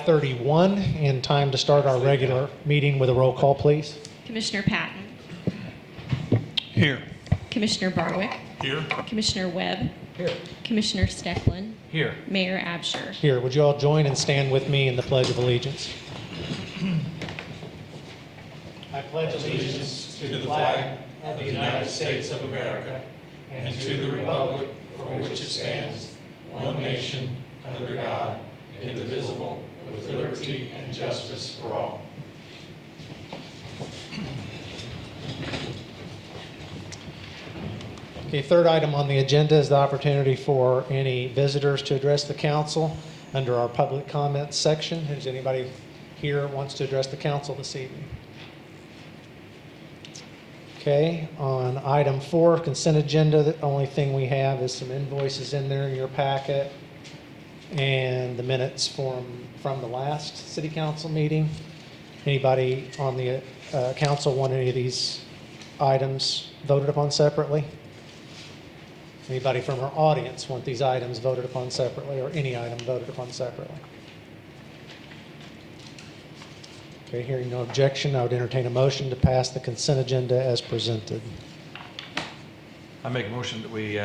5:31 and time to start our regular meeting with a roll call, please. Commissioner Patton. Here. Commissioner Barwick. Here. Commissioner Webb. Here. Commissioner Stecklin. Here. Mayor Absher. Here, would you all join and stand with me in the Pledge of Allegiance? I pledge allegiance To the flag of the United States of America and to the republic for which it stands, one nation, under God, indivisible, with liberty and justice for all. Okay, third item on the agenda is the opportunity for any visitors to address the council under our public comments section. Is anybody here who wants to address the council this evening? Okay, on item 4, consent agenda, the only thing we have is some invoices in there in your packet and the minutes from the last city council meeting. Anybody on the council want any of these items voted upon separately? Anybody from our audience want these items voted upon separately, or any item voted upon separately? Okay, hearing no objection, I would entertain a motion to pass the consent agenda as presented. I make a motion that we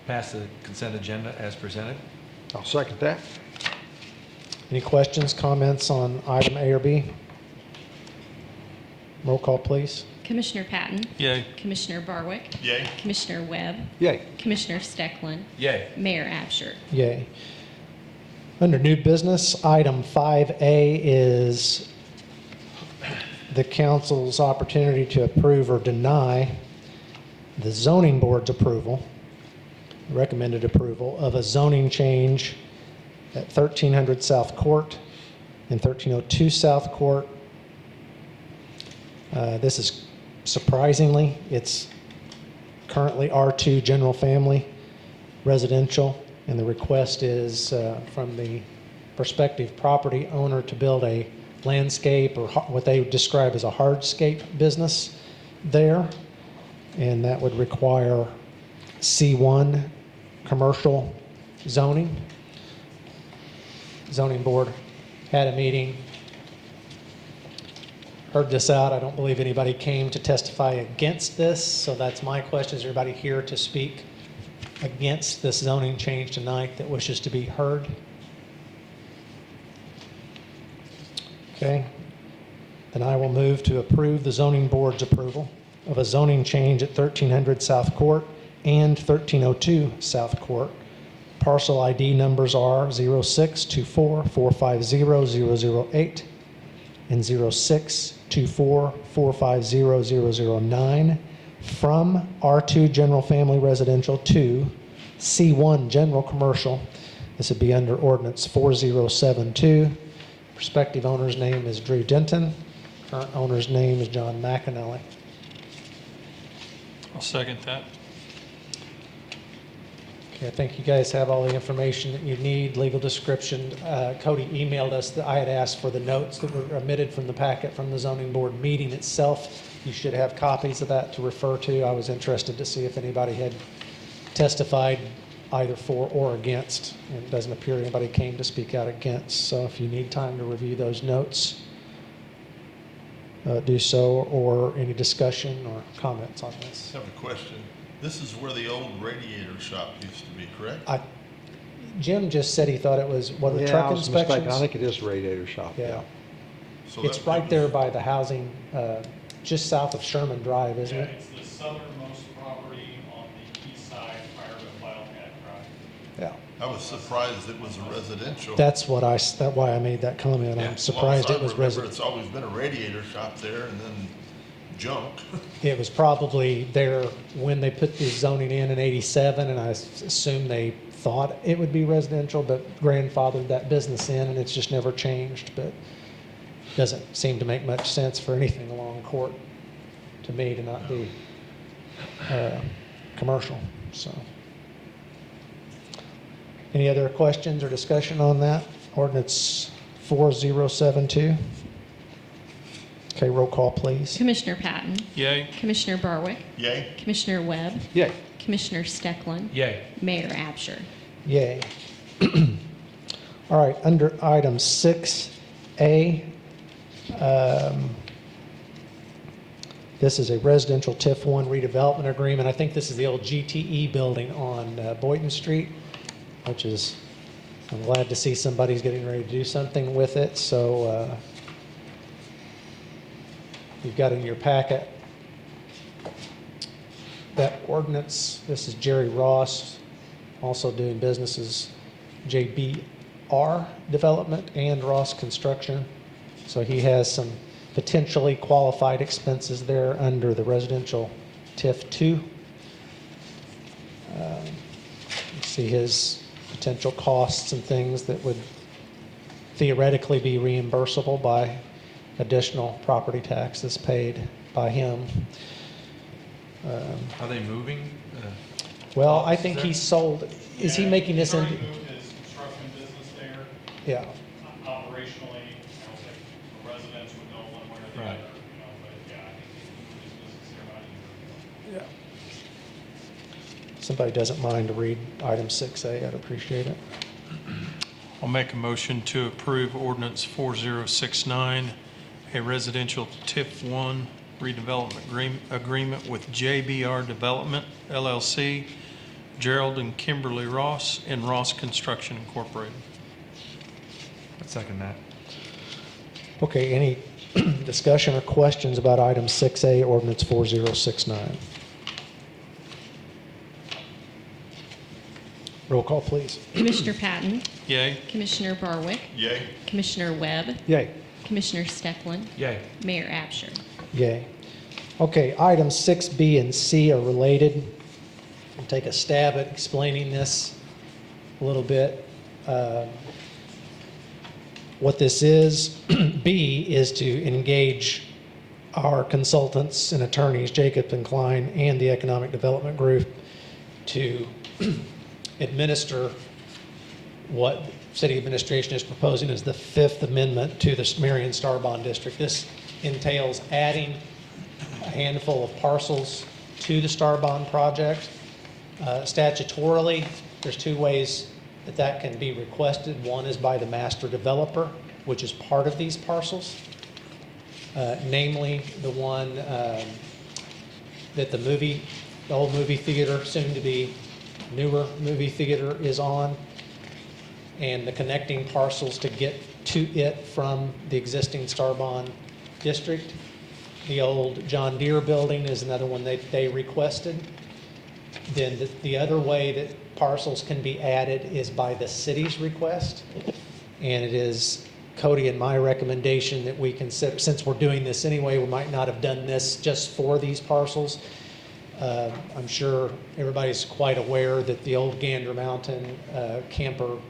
pass the consent agenda as presented. I'll second that. Any questions, comments on item A or B? Roll call, please. Commissioner Patton. Yay. Commissioner Barwick. Yay. Commissioner Webb. Yay. Commissioner Stecklin. Yay. Mayor Absher. Yay. Under new business, item 5A is the council's opportunity to approve or deny the zoning board's approval, recommended approval of a zoning change at 1300 South Court and 1302 South Court. This is surprisingly, it's currently R2 general family residential, and the request is from the prospective property owner to build a landscape, or what they would describe as a hardscape business there, and that would require C1 commercial zoning. Zoning board had a meeting, heard this out. I don't believe anybody came to testify against this, so that's my question. Is everybody here to speak against this zoning change tonight that wishes to be heard? Okay, then I will move to approve the zoning board's approval of a zoning change at 1300 South Court and 1302 South Court. Parcel ID numbers are 0624450008 and 0624450009 from R2 General Family Residential to C1 General Commercial. This would be under Ordinance 4072. Prospective owner's name is Drew Denton. Current owner's name is John McAnally. I'll second that. Okay, I think you guys have all the information that you need, legal description. Cody emailed us that I had asked for the notes that were omitted from the packet from the zoning board meeting itself. You should have copies of that to refer to. I was interested to see if anybody had testified either for or against, and it doesn't appear anybody came to speak out against. So if you need time to review those notes, do so, or any discussion or comments on this. I have a question. This is where the old radiator shop used to be, correct? Jim just said he thought it was, what, the Yeah, truck I was mistaken. inspections? I think it is Radiator Shop. Yeah. So It's that- right there by the housing, just south of Sherman Drive, isn't Yeah, it? it's the southernmost property on the east side prior to Wildcat Drive. Yeah. I was surprised it was a residential. That's why I made that comment. Yeah, I'm well, surprised I it was remember residential. It's always been a radiator shop there and then junk. It was probably there when they put the zoning in '87, and I assume they thought it would be residential, but grandfathered that business in, and it's just never changed. But doesn't seem to make much sense for anything along Court to me to not be commercial. So, any other questions or discussion on that? Ordinance 4072. Okay, roll call, please. Commissioner Patton. Yay. Commissioner Barwick. Yay? Commissioner Webb. Yay. Commissioner Stecklin. Yay. Mayor Absher. Yay. All right, under item 6A, this is a residential TIF 1 redevelopment agreement. I think this is the old GTE building on Boynton Street, which is, I'm glad to see somebody's getting ready to do something with it. So you've got in your packet that ordinance. This is Jerry Ross, also doing businesses JBR Development and Ross Construction. So he has some potentially qualified expenses there under the residential TIF 2. You see his potential costs and things that would theoretically be reimbursable by additional property taxes paid by him. Are they moving? Well, I think he sold, is he making this He's into? already moved his construction business there. Yeah, Operationally, I don't think the residents would know one way or the Right. other, but yeah, I think he moved his business there about a year ago. yeah. Somebody doesn't mind to read item 6A, I'd appreciate it. I'll make a motion to approve ordinance 4069, a residential TIF 1 redevelopment agreement with JBR Development LLC, Gerald and Kimberly Ross, and Ross Construction Incorporated. I'd second that. Okay, any discussion or questions about item 6A, ordinance 4069? Roll call, please. Commissioner Patton, Yay. Commissioner Barwick, Yay. Commissioner Webb, Yay. Commissioner Stepland, Yay. Mayor Absher. Yay. Okay, items 6B and C are related. I'll take a stab at explaining this a little bit. What this is, B, is to engage our consultants and attorneys, Jacobs and Klein, and the Economic Development Group to administer what city administration is proposing as the Fifth Amendment to the Marion Star Bond District. This entails adding a handful of parcels to the Star Bond project. Statutorily, there's two ways that can be requested. One is by the master developer, which is part of these parcels, namely the one that the old movie theater, soon to be newer movie theater, is on, and the connecting parcels to get to it from the existing Star Bond district. The old John Deere building is another one they requested. Then the other way that parcels can be added is by the city's request. And it is Cody and my recommendation that we consider, since we're doing this anyway, we might not have done this just for these parcels. I'm sure everybody's quite aware that the old Gander Mountain Camping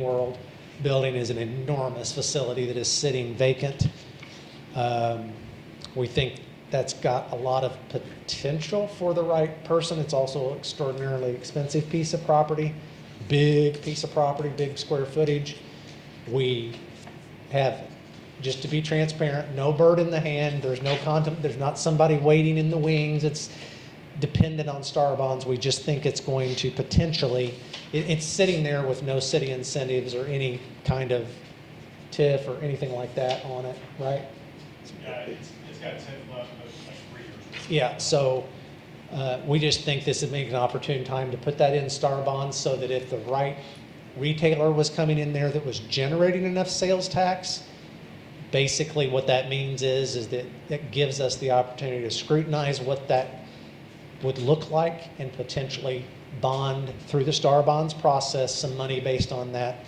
World building is an enormous facility that is sitting vacant. We think that's got a lot of potential for the right person. It's also an extraordinarily expensive piece of property, big piece of property, big square footage. We have, just to be transparent, no bird in the hand. There's no there's not somebody waiting in the wings. It's dependent on Star Bonds. We just think it's going to potentially, it's sitting there with no city incentives or any kind of TIF or anything like that on it, right? Yeah, it's got 10 left, but like 3 years. Yeah, so we just think this would make an opportune time to put that in Star Bonds so that if the right retailer was coming in there that was generating enough sales tax, basically what that means is that it gives us the opportunity to scrutinize what that would look like and potentially bond through the Star Bonds process some money based on that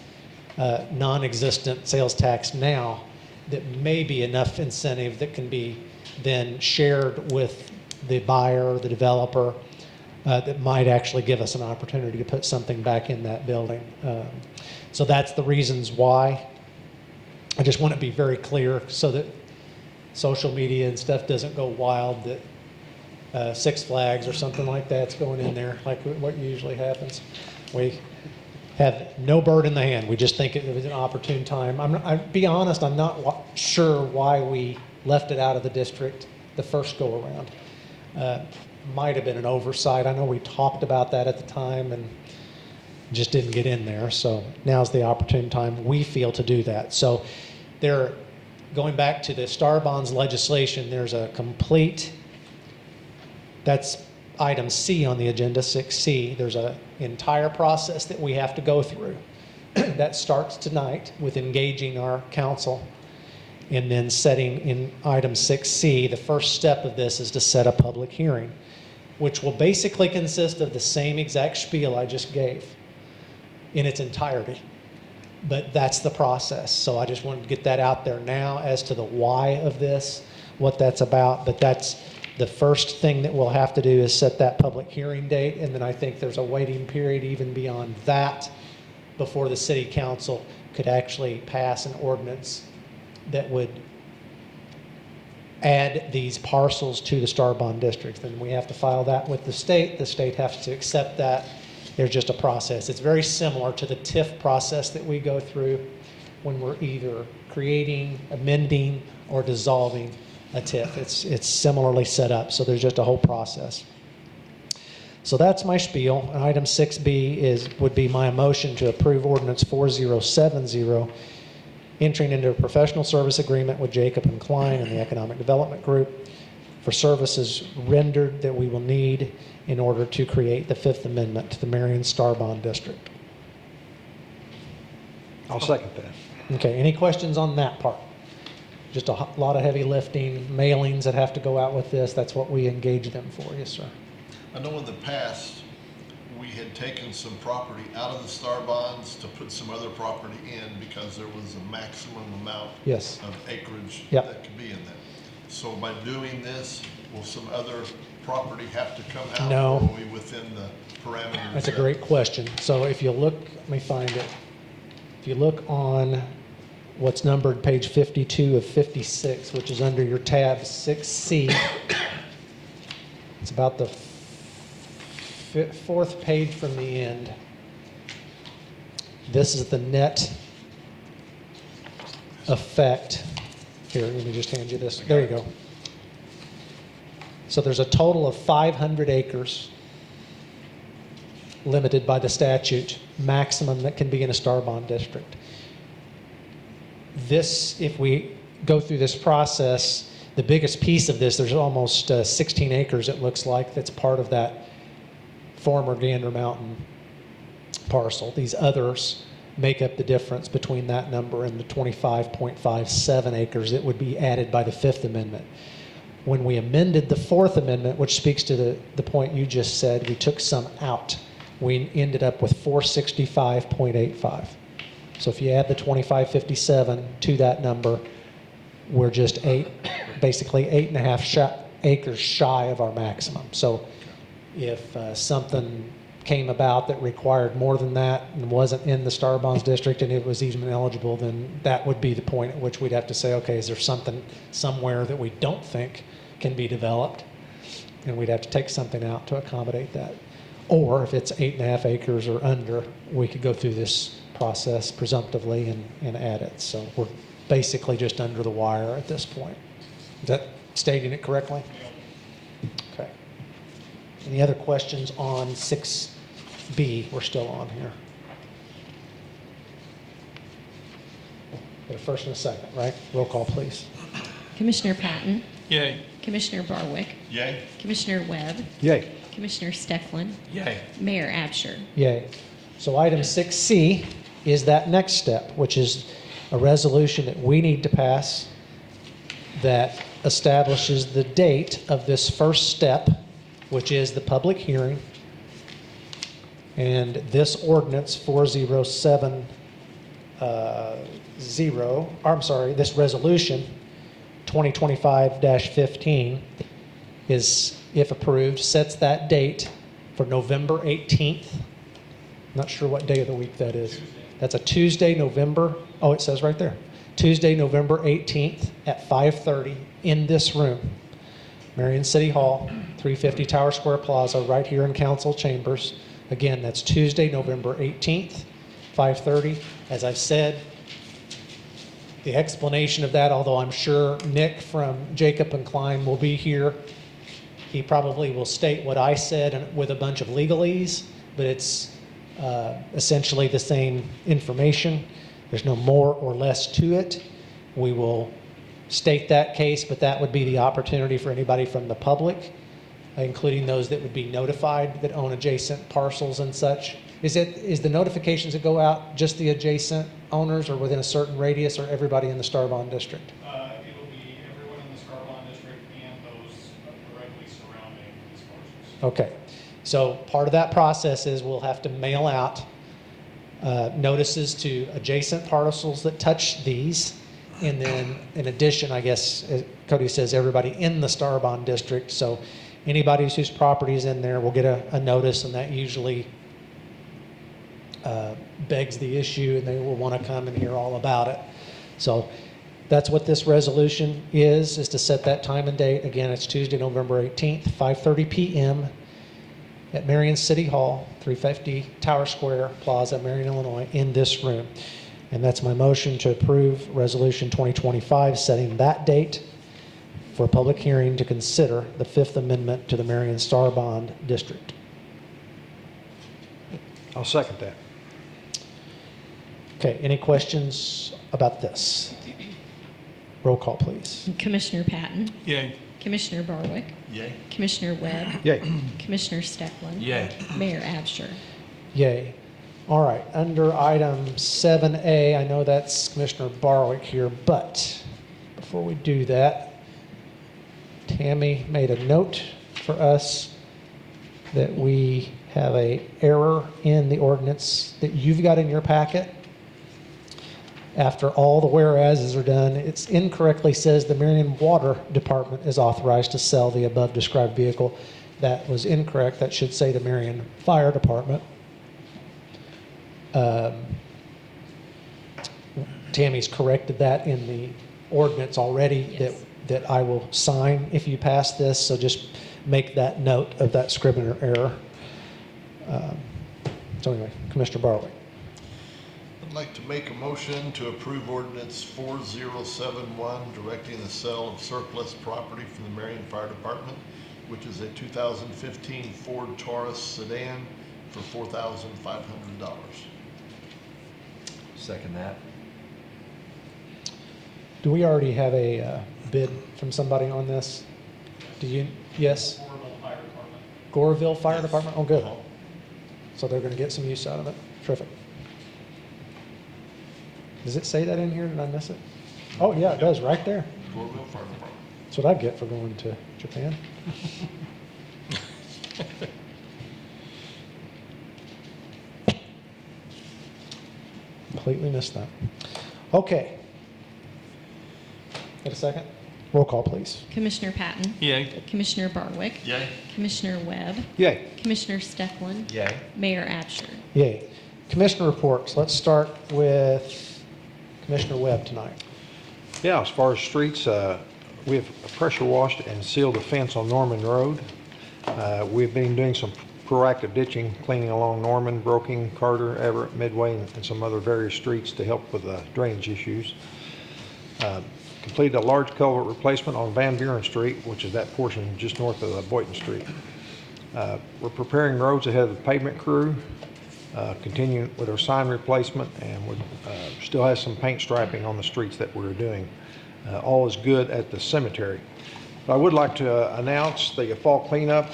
non-existent sales tax now that may be enough incentive that can be then shared with the buyer or the developer that might actually give us an opportunity to put something back in that building. So that's the reasons why. I just want to be very clear so that social media and stuff doesn't go wild that Six Flags or something like that's going in there, like what usually happens. We have no bird in the hand. We just think it was an opportune time. I'll be honest, I'm not sure why we left it out of the district the first go around. Might have been an oversight. I know we talked about that at the time, and Just didn't get in there. So now's the opportune time, we feel, to do that. So there, going back to the Star Bonds legislation, there's a complete, that's item C on the agenda, 6C. There's an entire process that we have to go through. That starts tonight with engaging our council, and then setting in item 6C, the first step of this is to set a public hearing, which will basically consist of the same exact spiel I just gave in its entirety. But that's the process. So I just wanted to get that out there now as to the why of this, what that's about. But that's the first thing that we'll have to do, is set that public hearing date. And then I think there's a waiting period even beyond that before the city council could actually pass an ordinance that would add these parcels to the Star Bond district. Then we have to file that with the state. The state has to accept that. There's just a process. It's very similar to the TIF process that we go through when we're either creating, amending, or dissolving a TIF. It's similarly set up, so there's just a whole process. So that's my spiel. And item 6B would be my motion to approve ordinance 4070, entering into a professional service agreement with Jacob and Klein and the Economic Development Group for services rendered that we will need in order to create the Fifth Amendment to the Marion Star Bond District. I'll second that. Okay, any questions on that part? Just a lot of heavy lifting, mailings that have to go out with this. That's what we engage them for. Yes, sir. I know in the past, we had taken some property out of the Star Bonds to put some other property in because there was a maximum amount Yes. of acreage Yep. that could be in that. So by doing this, will some other property have to come out? No. Or are we within the parameters? That's a that- great question. So if you look, let me find it. If you look on what's numbered page 52 of 56, which is under your tab 6C, it's about the fourth page from the end. This is the net effect. Here, let me just hand you this. There you go. So there's a total of 500 acres limited by the statute, maximum that can be in a Star Bond district. This, if we go through this process, the biggest piece of this, there's almost 16 acres, it looks like, that's part of that former Gander Mountain parcel. These others make up the difference between that number and the 25.57 acres that would be added by the Fifth Amendment. When we amended the Fourth Amendment, which speaks to the point you just said, we took some out. We ended up with 465.85. So if you add the 2557 to that number, we're just basically 8.5 acres shy of our maximum. So if something came about that required more than that and wasn't in the Star Bonds district and it was even eligible, then that would be the point at which we'd have to say, okay, is there something somewhere that we don't think can be developed? And we'd have to take something out to accommodate that. Or if it's 8.5 acres or under, we could go through this process presumptively and add it. So we're basically just under the wire at this point. Is that stating it correctly? Okay. Any other questions on 6B? We're still on here. Got a first and a second, right? Roll call, please. Commissioner Patton, Yay. Commissioner Barwick, Yay? Commissioner Webb, Yay. Commissioner Stecklin, Yay. Mayor Absher. Yay. So item 6C is that next step, which is a resolution that we need to pass that establishes the date of this first step, which is the public hearing. And this ordinance 4070, this resolution 2025-15 is, if approved, sets that date for November 18th. Not sure what day of the week that is. That's a Tuesday, November, oh, it says right there. Tuesday, November 18th at 5:30 in this room. Marion City Hall, 350 Tower Square Plaza, right here in council chambers. Again, that's Tuesday, November 18th, 5:30. As I've said, the explanation of that, although I'm sure Nick from Jacob and Klein will be here, he probably will state what I said and with a bunch of legalese, but it's essentially the same information. There's no more or less to it. We will state that case, but that would be the opportunity for anybody from the public, including those that would be notified that own adjacent parcels and such. Is the notifications that go out just the adjacent owners or within a certain radius, or everybody in the Starbond district? It'll be everyone in the Scarborough district and those directly surrounding these parcels. Okay, so part of that process is we'll have to mail out notices to adjacent parcels that touch these. And then in addition, I guess, Cody says, everybody in the Starbond district. So anybody whose property is in there will get a notice, and that usually begs the issue, and they will want to come and hear all about it. So that's what this resolution is to set that time and date. Again, it's Tuesday, November 18th, 5:30 p.m. at Marion City Hall, 350 Tower Square Plaza, Marion, Illinois, in this room. And that's my motion to approve Resolution 2025, setting that date for a public hearing to consider the Fifth Amendment to the Marion Starbond District. I'll second that. Okay, any questions about this? Roll call, please. Commissioner Patton, Yay. Commissioner Barwick, Yay. Commissioner Webb, Yay. Commissioner Stefan, Yay. Mayor Absher. Yay. All right, under item 7A, I know that's Commissioner Barwick here, but before we do that, Tammy made a note for us that we have a error in the ordinance that you've got in your packet. After all the whereases are done, it incorrectly says the Marion Water Department is authorized to sell the above described vehicle. That was incorrect. That should say the Marion Fire Department. Tammy's corrected that in the ordinance already. Yes. that I will sign if you pass this, so just make that note of that Scrivener error. So anyway, Commissioner Barwick. I'd like to make a motion to approve ordinance 4071, directing the sale of surplus property from the Marion Fire Department, which is a 2015 Ford Taurus sedan for $4,500. Second that. Do we already have a bid from somebody on this? Do you? Yes? Orville Fire Department. Goreville Fire Yes. Department? Oh, good. So they're going to get some use out of it. Terrific. Does it say that in here? Did I miss it? Oh, yeah, it does, right there. Goreville Fire Department. That's what I get for going to Japan. Completely missed that. Okay. Got a second? Roll call, please. Commissioner Patton, Yay. Commissioner Barwick, Yay. Commissioner Webb, Yay. Commissioner Stefan, Yay. Mayor Absher. Yay. Commissioner reports. Let's start with Commissioner Webb tonight. Yeah, as far as streets, we have pressure washed and sealed the fence on Norman Road. We've been doing some proactive ditching, cleaning along Norman, Broking, Carter, Everett, Midway, and some other various streets to help with drainage issues. Completed a large culvert replacement on Van Buren Street, which is that portion just north of Boynton Street. We're preparing roads ahead of the pavement crew, continuing with our sign replacement, and we still have some paint striping on the streets that we're doing. All is good at the cemetery. But I would like to announce the fall cleanup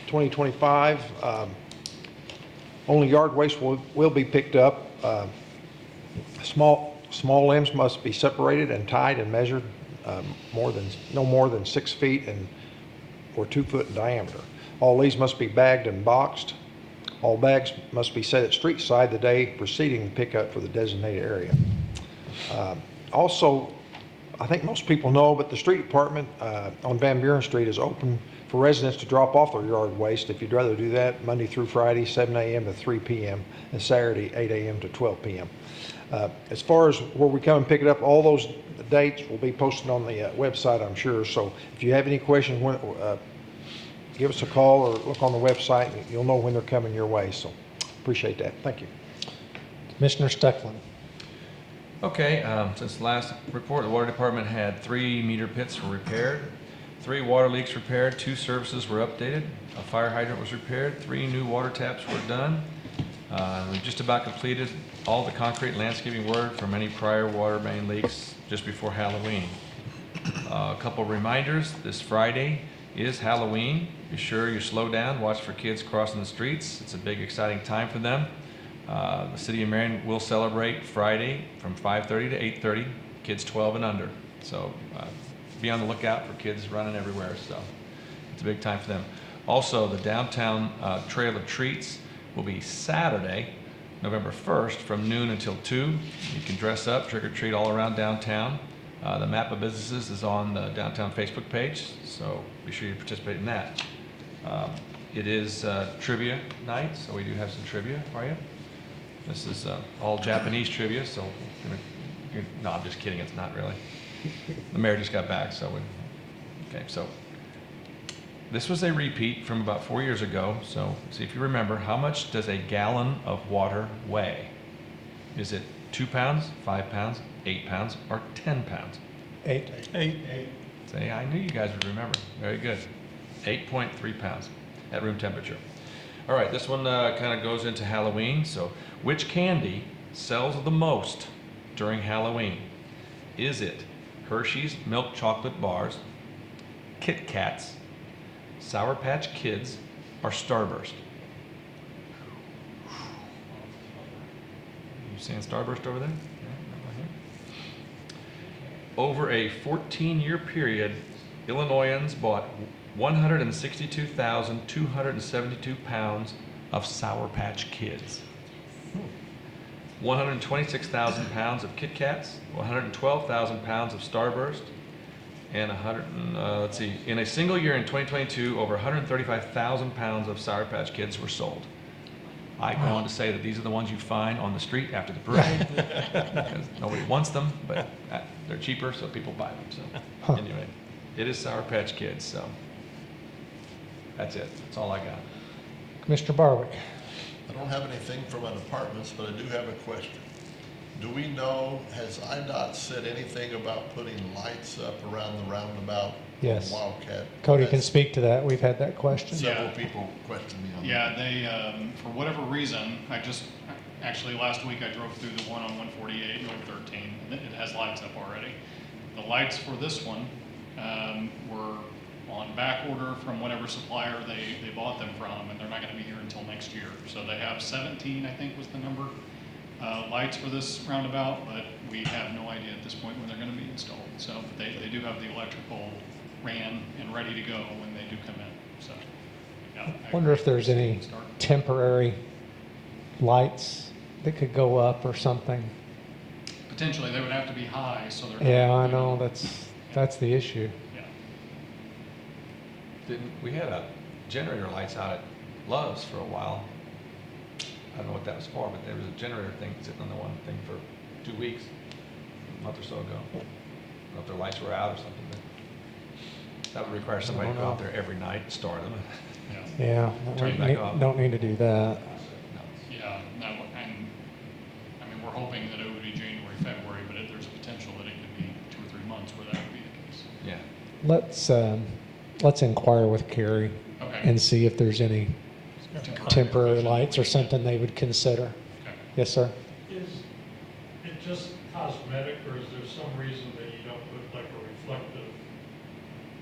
2025. Only yard waste will be picked up. Small limbs must be separated and tied and measured no more than 6 feet or 2 foot in diameter. All leaves must be bagged and boxed. All bags must be set at street side the day preceding the pickup for the designated area. Also, I think most people know, but the street department on Van Buren Street is open for residents to drop off their yard waste if you'd rather do that, Monday through Friday, 7 a.m. to 3 p.m., and Saturday, 8 a.m. to 12 p.m. As far as where we come and pick it up, all those dates will be posted on the website, I'm sure. So if you have any questions, give us a call or look on the website, and you'll know when they're coming your way. So appreciate that. Thank you. Commissioner Stecklin. Okay, since the last report, the water department had 3 meter pits were repaired, 3 water leaks repaired, 2 services were updated, a fire hydrant was repaired, 3 new water taps were done, We've just about completed all the concrete landscaping work from any prior water main leaks just before Halloween. A couple reminders, this Friday is Halloween. Be sure you slow down, watch for kids crossing the streets. It's a big, exciting time for them. The City of Marion will celebrate Friday from 5:30 to 8:30, kids 12 and under. So be on the lookout for kids running everywhere, so it's a big time for them. Also, the downtown Trail of Treats will be Saturday, November 1st, from noon until 2. You can dress up, trick or treat all around downtown. The map of businesses is on the downtown Facebook page, so be sure you participate in that. It is trivia night, so we do have some trivia for you. This is all Japanese trivia, so no, I'm just kidding. It's not really. The mayor just got back, so okay. So this was a repeat from about 4 years ago. So see if you remember. How much does a gallon of water weigh? Is it 2 pounds, 5 pounds, 8 pounds, or 10 pounds? 8. Say, I knew you guys would remember. Very good. 8.3 pounds at room temperature. All right, this one kind of goes into Halloween. So, which candy sells the most during Halloween? Is it Hershey's milk chocolate bars, Kit Kats, Sour Patch Kids, or Starburst? You saying Starburst over there? Over a 14-year period, Illinoisans bought 162,272 pounds of Sour Patch Kids, 126,000 pounds of Kit Kats, 112,000 pounds of Starburst, and let's see, in a single year in 2022, over 135,000 pounds of Sour Patch Kids were sold. I go on to say that these are the ones you find on the street after the parade, because nobody wants them, but they're cheaper, so people buy them. So anyway, it is Sour Patch Kids, so that's it. That's all I got. Mr. Barwick. I don't have anything from my departments, but I do have a question. Do we know, has IDOT said anything about putting lights up around the roundabout? Yes. on Wildcat? Cody can speak to that. We've had that question. Several Yeah. people questioned me on that. Yeah, they, for whatever reason, actually last week I drove through the one on 148, North 13, and it has lights up already. The lights for this one were on back order from whatever supplier they bought them from, and they're not gonna be here until next year. So they have 17, I think was the number, lights for this roundabout, but we have no idea at this point when they're gonna be installed. So they do have the electrical ran and ready to go when they do come in, so. Yeah, I wonder if there's any Start. temporary lights that could go up or something. Potentially, they would have to be high, so they're. Yeah, I know, that's the issue. Yeah. We had a generator lights out at Love's for a while. I don't know what that was for, but there was a generator thing sitting on the one thing for 2 weeks, a month or so ago. I don't know if their lights were out or something, but that would require somebody to go out there every night and store them. Yeah, Turn it back off. don't need to do that. Yeah, no, and, I mean, we're hoping that it would be January, February, but there's a potential that it could be 2 or 3 months where that would be the case. Yeah. Let's inquire with Carrie Okay. and see if there's any temporary lights or something they would consider. Okay. Yes, sir. Is it just cosmetic, or is there some reason that you don't put like a reflective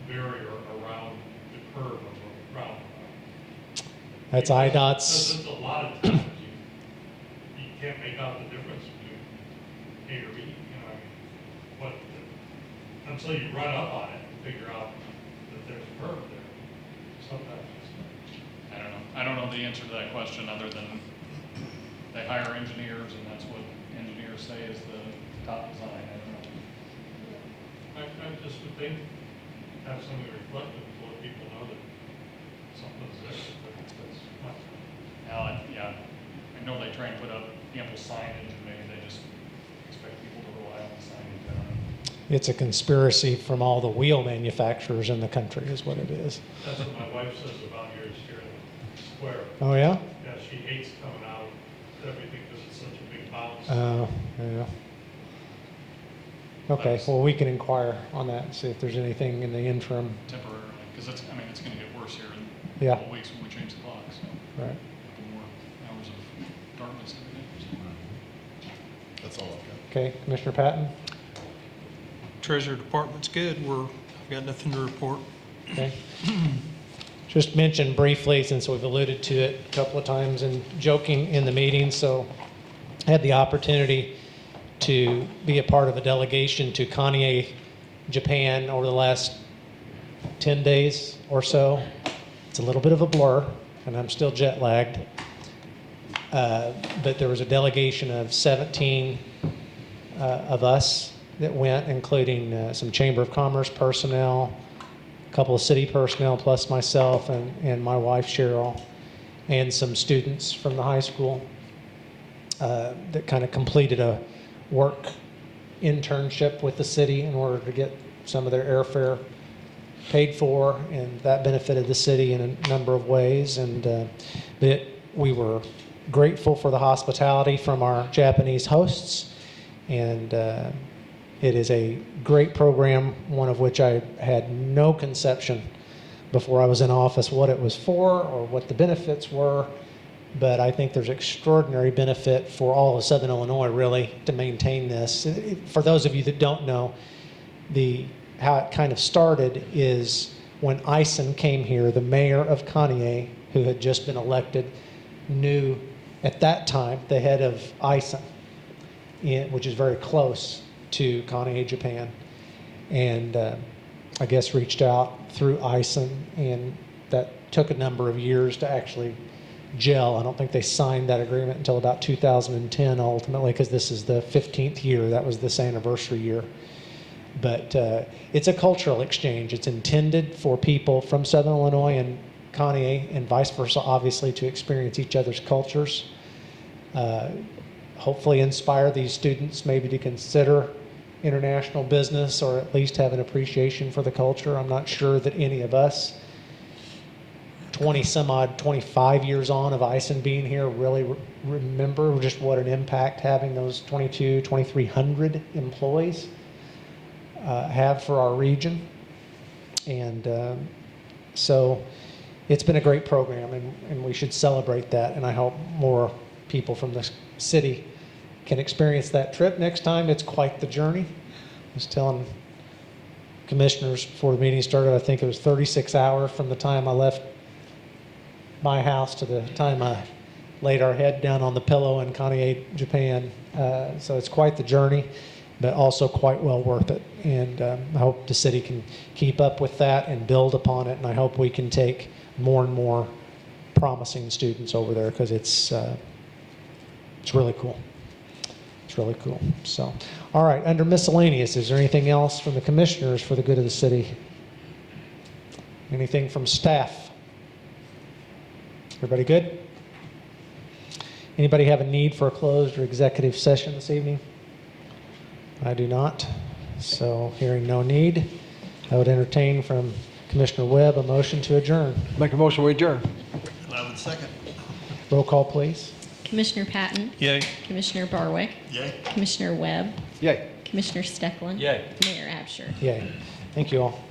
barrier around the curve of the roundabout? That's Because IDOT's. it's a lot of times you can't make out the difference between A or B, until you run up on it and figure out that there's a curve there. Sometimes it's not. I don't know the answer to that question, other than they hire engineers, and that's what engineers say is the top design. I don't know. I just would think, have something reflective to let people know that something's there, but that's not. Now, yeah, I know they try and put up ample signage, and maybe they just expect people to rely on the signage. I don't know. It's a conspiracy from all the wheel manufacturers in the country is what it is. That's what my wife says about yours here in the square. Oh, yeah? Yeah, she hates coming out of everything because it's such a big bounce. Yeah. Okay, well, we can inquire on that and see if there's anything in the interim. Temporarily, because it's going to get worse here in a Yeah. couple weeks when we change the clock, so. Right. A couple more hours of Dartmouth's That's all I've got. Okay, Commissioner Patton? Treasurer Department's good. I've got nothing to report. Okay. Just mention briefly, since we've alluded to it a couple of times and joking in the meeting, so I had the opportunity to be a part of a delegation to Kanye, Japan over the last 10 days or so. It's a little bit of a blur, and I'm still jet lagged. But there was a delegation of 17 of us that went, including some Chamber of Commerce personnel, a couple of city personnel, plus myself and my wife Cheryl, and some students from the high school that kind of completed a work internship with the city in order to get some of their airfare paid for, and that benefited the city in a number of ways. And but we were grateful for the hospitality from our Japanese hosts, and it is a great program, one of which I had no conception before I was in office what it was for or what the benefits were. But I think there's extraordinary benefit for all of Southern Illinois, really, to maintain this. For those of you that don't know, how it kind of started is when Eisen came here, the mayor of Kanye, who had just been elected, knew at that time the head of Eisen, which is very close to Kanye, Japan, and I guess reached out through Eisen, and that took a number of years to actually gel. I don't think they signed that agreement until about 2010 ultimately, because this is the 15th year. That was this anniversary year. But it's a cultural exchange. It's intended for people from Southern Illinois and Kanye and vice versa, obviously, to experience each other's cultures. Hopefully inspire these students maybe to consider international business, or at least have an appreciation for the culture. I'm not sure that any of us, 25 years on of Eisen being here, really remember just what an impact having those 2,300 employees have for our region. And so it's been a great program, and we should celebrate that, and I hope more people from the city can experience that trip next time. It's quite the journey. I was telling commissioners before the meeting started, I think it was 36 hours from the time I left my house to the time I laid our head down on the pillow in Kanye, Japan. So it's quite the journey, but also quite well worth it. And I hope the city can keep up with that and build upon it. And I hope we can take more and more promising students over there, because it's really cool. It's really cool. So, all right, under miscellaneous, is there anything else from the commissioners for the good of the city? Anything from staff? Everybody good? Anybody have a need for a closed or executive session this evening? I do not. So, hearing no need, I would entertain from Commissioner Webb a motion to adjourn. Make a motion, we adjourn. I would second. Roll call, please. Commissioner Patton? Yay. Commissioner Barwick? Yay. Commissioner Webb? Yay. Commissioner Stecklin? Yay. Mayor Absher? Yay. Thank you all.